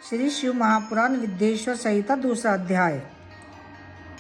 श्री शिव महापुराण विद्येश्वर संहिता दूसरा अध्याय।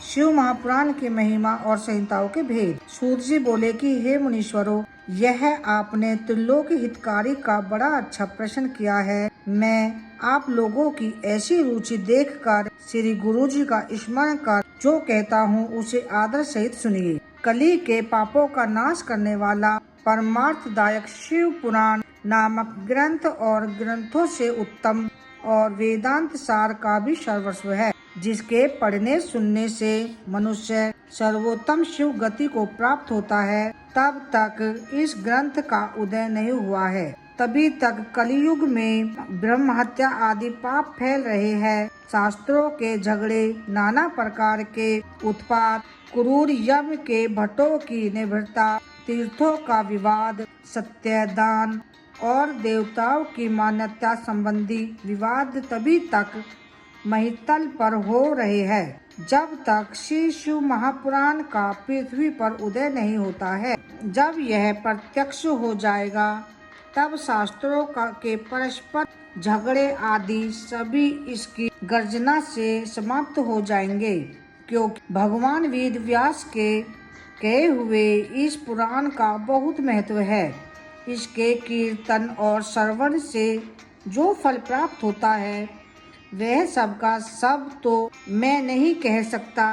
शिव महापुराण की महिमा और संहिताओं के भेद। सूत जी बोले कि हे मुनीश्वरों, यह आपने त्रिलोक हितकारी का बड़ा अच्छा प्रश्न किया है। मैं आप लोगों की ऐसी रुचि देखकर श्री गुरु जी का स्मरण कर जो कहता हूँ उसे आदर सहित सुनिए। कली के पापों का नाश करने वाला परमार्थदायक शिव पुराण नामक ग्रंथ और ग्रंथों से उत्तम और वेदांत सार का भी सर्वस्व है, जिसके पढ़ने सुनने से मनुष्य सर्वोत्तम शिव गति को प्राप्त होता है। तब तक इस ग्रंथ का उदय नहीं हुआ है, तभी तक कलयुग में ब्रह्म हत्या आदि पाप फैल रहे हैं। शास्त्रों के झगड़े, नाना प्रकार के उत्पात, क्रूर यम के भट्टों की निर्भरता, तीर्थों का विवाद, सत्यदान और देवताओं की मान्यता संबंधी विवाद तभी तक महितल पर हो रहे हैं जब तक श्री शिव महापुराण का पृथ्वी पर उदय नहीं होता है। जब यह प्रत्यक्ष हो जाएगा तब शास्त्रों के परस्पर झगड़े आदि सभी इसकी गर्जना से समाप्त हो जाएंगे, क्योंकि भगवान वेद व्यास के कहे हुए इस पुराण का बहुत महत्व है। इसके कीर्तन और श्रवण से जो फल प्राप्त होता है वह सबका सब तो मैं नहीं कह सकता,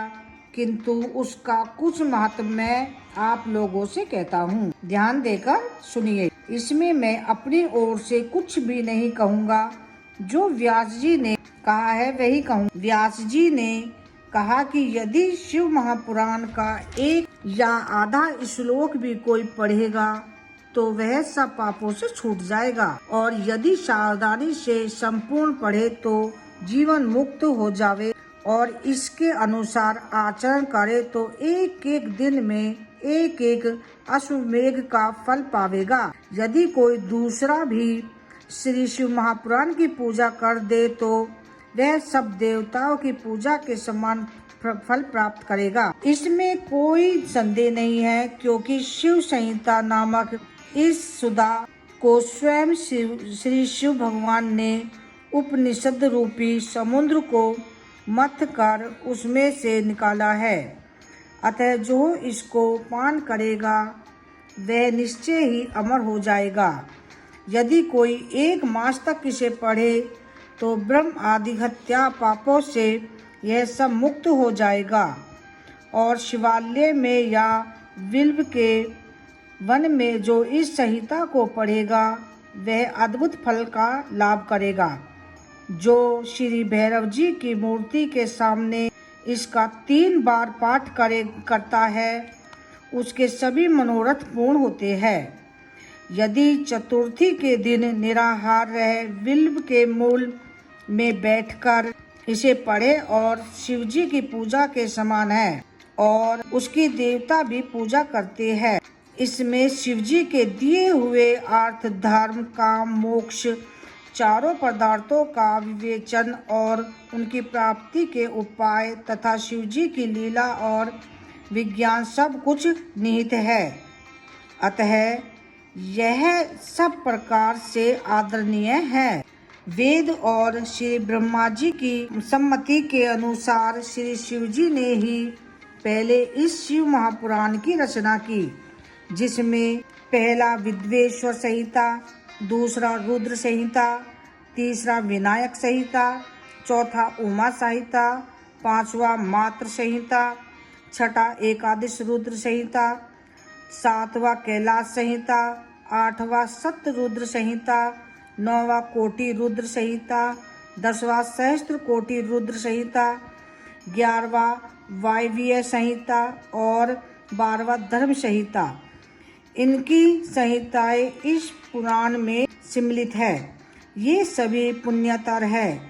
किंतु उसका कुछ महत्व मैं आप लोगों से कहता हूँ। ध्यान देकर सुनिए। इसमें मैं अपनी ओर से कुछ भी नहीं कहूँगा, जो व्यास जी ने कहा है वही कहूँ। व्यास जी ने कहा कि यदि शिव महापुराण का एक या आधा श्लोक भी कोई पढ़ेगा तो वह सब पापों से छूट जाएगा, और यदि सावधानी से संपूर्ण पढ़े तो जीवन मुक्त हो जावे और इसके अनुसार आचरण करे तो एक एक दिन में एक एक अश्वमेघ का फल पावेगा। यदि कोई दूसरा भी श्री शिव महापुराण की पूजा कर दे तो वह सब देवताओं की पूजा के समान फल प्राप्त करेगा। इसमें कोई संदेह नहीं है, क्योंकि शिव संहिता नामक इस सुधा को स्वयं श्री शिव भगवान ने उपनिषद रूपी समुद्र को मथ कर उसमें से निकाला है। अतः जो इसको पान करेगा वह निश्चय ही अमर हो जाएगा। यदि कोई एक मास तक इसे पढ़े तो ब्रह्म आदि हत्या पापों से यह सब मुक्त हो जाएगा, और शिवालय में या बिल्व के वन में जो इस संहिता को पढ़ेगा वह अद्भुत फल का लाभ करेगा। जो श्री भैरव जी की मूर्ति के सामने इसका 3 बार पाठ करता है उसके सभी मनोरथ पूर्ण होते हैं। यदि चतुर्थी के दिन निराहार रह बिल्व के मूल में बैठकर इसे पढ़े और शिव जी की पूजा के समान है, और उसकी देवता भी पूजा करते हैं। इसमें शिव जी के दिए हुए अर्थ, धर्म, काम, मोक्ष, चारों पदार्थों का विवेचन और उनकी प्राप्ति के उपाय तथा शिव जी की लीला और विज्ञान सब कुछ निहित है। अतः यह सब प्रकार से आदरणीय है। वेद और श्री ब्रह्मा जी की सम्मति के अनुसार श्री शिव जी ने ही पहले इस शिव महापुराण की रचना की, जिसमें पहला विद्येश्वर संहिता, दूसरा रुद्र संहिता, तीसरा विनायक संहिता, चौथा उमा संहिता, पांचवा मात्र संहिता, छठा एकादश रुद्र संहिता, सातवां कैलाश संहिता, आठवां सप्त रुद्र संहिता, नौवां कोटि रुद्र संहिता, 10वां सहस्त्र कोटि रुद्र संहिता, 11वां वायवीय संहिता और 12वां धर्म संहिता। इनकी संहिताएं इस पुराण में सम्मिलित है। ये सभी पुण्यतर है।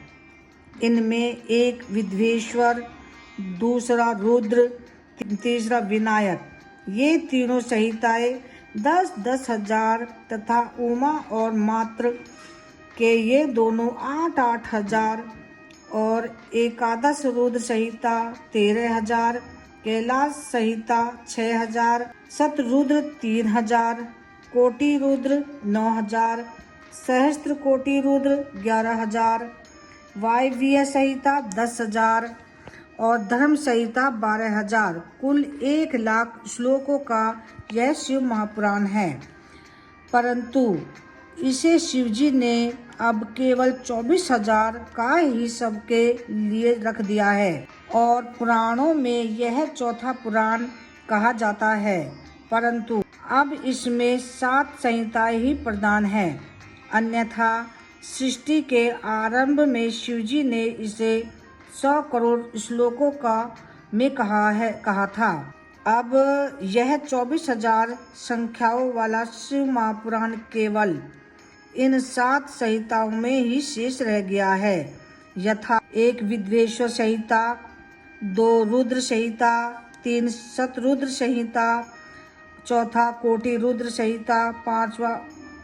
इनमें एक विद्येश्वर, दूसरा रुद्र, तीसरा विनायक, ये तीनों संहिताएं 10-10 हजार तथा उमा और मात्र के ये दोनों 8-8 हजार, और एकादश रुद्र संहिता 13,000, कैलाश संहिता 6,000, शतरुद्र 3,000, कोटि रुद्र 9,000, सहस्त्र कोटि रुद्र 11,000, वायव्य संहिता 10,000 और धर्म संहिता 12,000, कुल 1,00,000 श्लोकों का यह शिव महापुराण है। परंतु इसे शिवजी ने अब केवल 24,000 का ही सबके लिए रख दिया है और पुराणों में यह चौथा पुराण कहा जाता है। परंतु अब इसमें 7 संहिताएं ही प्रधान है। अन्यथा सृष्टि के आरंभ में शिवजी ने इसे 100 करोड़ श्लोकों का में कहा था। अब यह 24,000 संख्याओं वाला शिव महापुराण केवल इन 7 संहिताओं में ही शेष रह गया है, यथा 1 विद्वेश्वर संहिता, 2 रुद्र संहिता, 3 शतरुद्र संहिता, 4 कोटि रुद्र संहिता, 5वां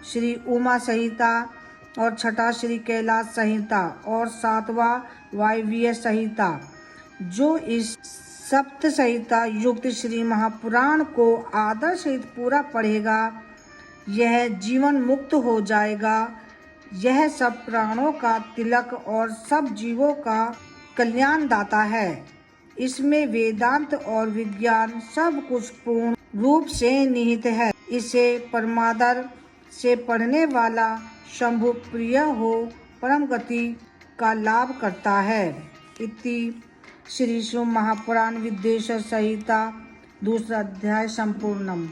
श्री उमा संहिता और 6ठा श्री कैलाश संहिता और 7वां वायव्य संहिता। जो इस सप्त संहिता युक्त श्री महापुराण को आदर सहित पूरा पढ़ेगा यह जीवन मुक्त हो जाएगा। यह सब प्राणों का तिलक और सब जीवों का कल्याणदाता है। इसमें वेदांत और विज्ञान सब कुछ पूर्ण रूप से निहित है। इसे परमादर से पढ़ने वाला शंभु प्रिय हो परम गति का लाभ करता है। इति श्री शिव महापुराण विद्वेश्वर संहिता 2 अध्याय संपूर्णम।